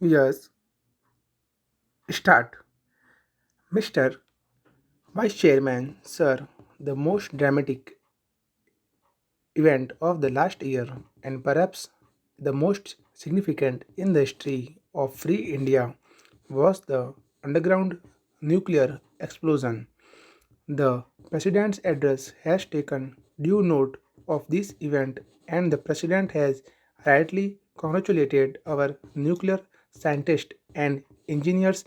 Yes, start. Mr. Vice Chairman, sir, the most dramatic event of the last year and perhaps the most significant in the history of free India was the underground nuclear explosion. The President's address has taken due note of this event, and the President has rightly congratulated our nuclear scientists and engineers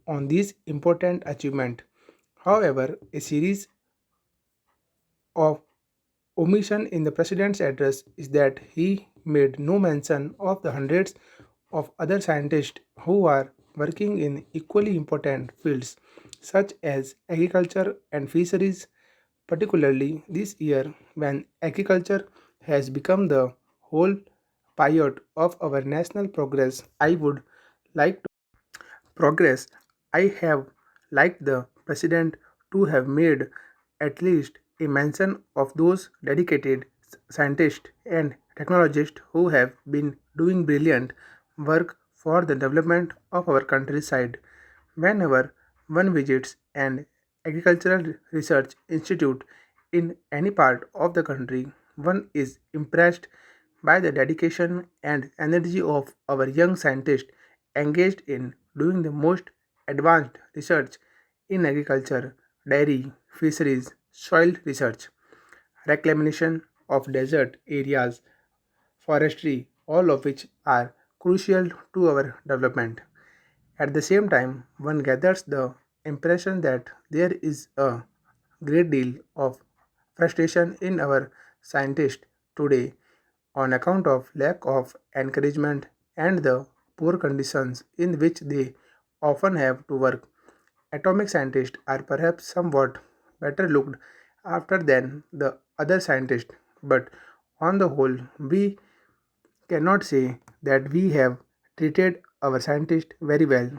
on this important achievement. However, a series of omission in the President's address is that he made no mention of the hundreds of other scientists who are working in equally important fields such as agriculture and fisheries, particularly this year when agriculture has become the whole pilot of our national progress. Like progress. I have liked the president to have made at least a mention of those dedicated scientists and technologists who have been doing brilliant work for the development of our countryside. Whenever one visits an agricultural research institute in any part of the country, one is impressed by the dedication and energy of our young scientists engaged in doing the most advanced research in agriculture, dairy, fisheries, soil research, reclamation of desert areas, forestry, all of which are crucial to our development. At the same time, one gathers the impression that there is a great deal of frustration in our scientists today on account of lack of encouragement and the poor conditions in which they often have to work. Atomic scientists are perhaps somewhat better looked after than the other scientists, but on the whole, we cannot say that we have treated our scientists very well.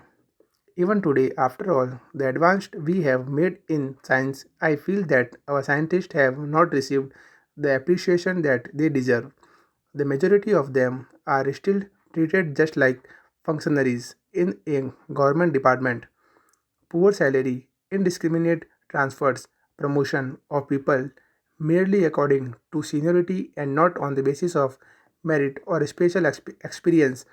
Even today, after all the advanced we have made in science, I feel that our scientists have not received the appreciation that they deserve. The majority of them are still treated just like functionaries in a government department. Poor salary, indiscriminate transfers, promotion of people merely according to seniority and not on the basis of merit or special experience.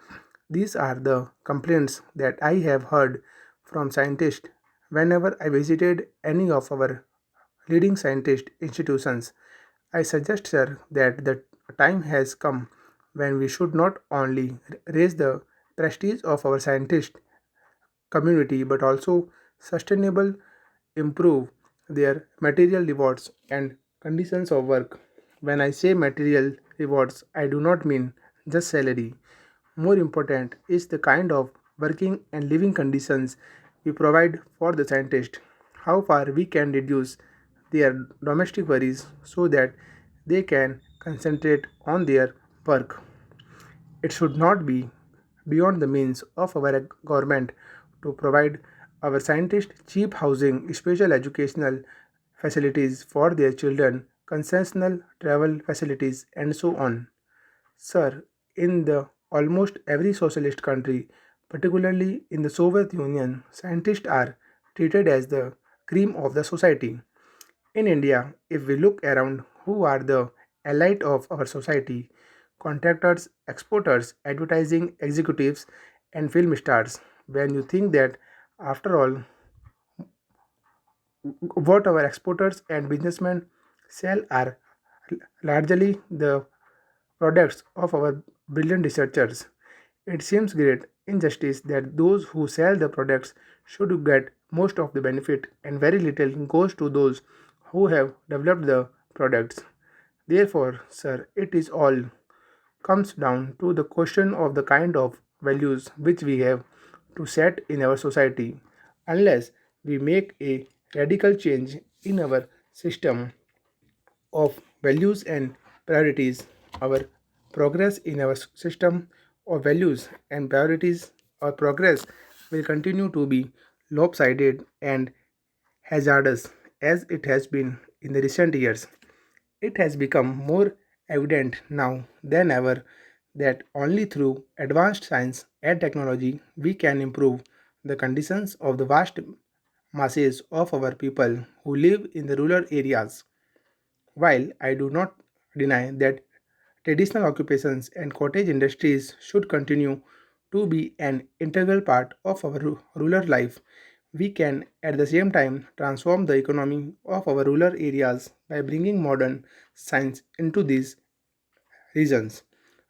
These are the complaints that I have heard from scientists whenever I visited any of our leading scientist institutions. I suggest, sir, that the time has come when we should not only raise the prestige of our scientist community but also sustainable improve their material rewards and conditions of work. When I say material rewards, I do not mean just salary. More important is the kind of working and living conditions we provide for the scientist, how far we can reduce their domestic worries so that they can concentrate on their work. It should not be beyond the means of our government to provide our scientists cheap housing, special educational facilities for their children, concessional travel facilities, and so on. Sir, in the almost every socialist country, particularly in the Soviet Union, scientists are treated as the cream of the society. In India, if we look around, who are the elite of our society? Contractors, exporters, advertising executives, and film stars. When you think that, after all, what our exporters and businessmen sell are largely the products of our brilliant researchers. It seems great injustice that those who sell the products should get most of the benefit and very little goes to those who have developed the products. Therefore, sir, it is all comes down to the question of the kind of values which we have to set in our society. Unless we make a radical change in our system of values and priorities, our progress in our system of values and priorities or progress will continue to be lopsided and hazardous as it has been in the recent years. It has become more evident now than ever that only through advanced science and technology we can improve the conditions of the vast masses of our people who live in the rural areas. While I do not deny that traditional occupations and cottage industries should continue to be an integral part of our rural life, we can at the same time transform the economy of our rural areas by bringing modern science into these regions.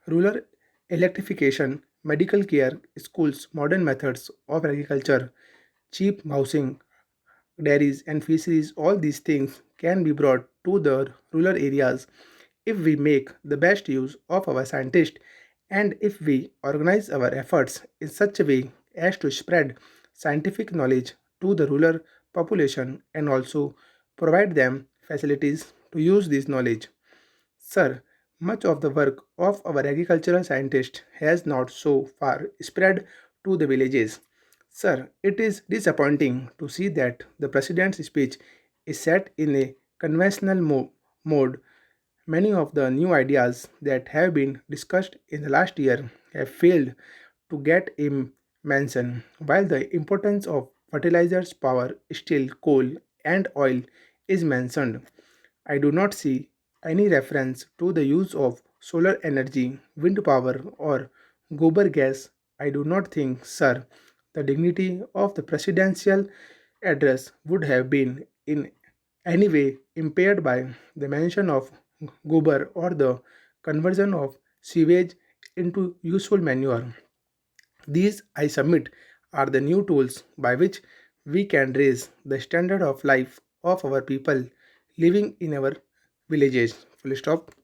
Rural electrification, medical care, schools, modern methods of agriculture, cheap housing, dairies, and fisheries, all these things can be brought to the rural areas if we make the best use of our scientists and if we organize our efforts in such a way as to spread scientific knowledge to the rural population and also provide them facilities to use this knowledge. Sir, much of the work of our agricultural scientists has not so far spread to the villages. Sir, it is disappointing to see that the President's speech is set in a conventional mode. Many of the new ideas that have been discussed in the last year have failed to get a mention, while the importance of fertilizers, power, steel, coal, and oil is mentioned. I do not see any reference to the use of solar energy, wind power, or gobar gas. I do not think, sir, the dignity of the presidential address would have been in any way impaired by the mention of gobar or the conversion of sewage into useful manure. These, I submit, are the new tools by which we can raise the standard of life of our people living in our villages. Full stop.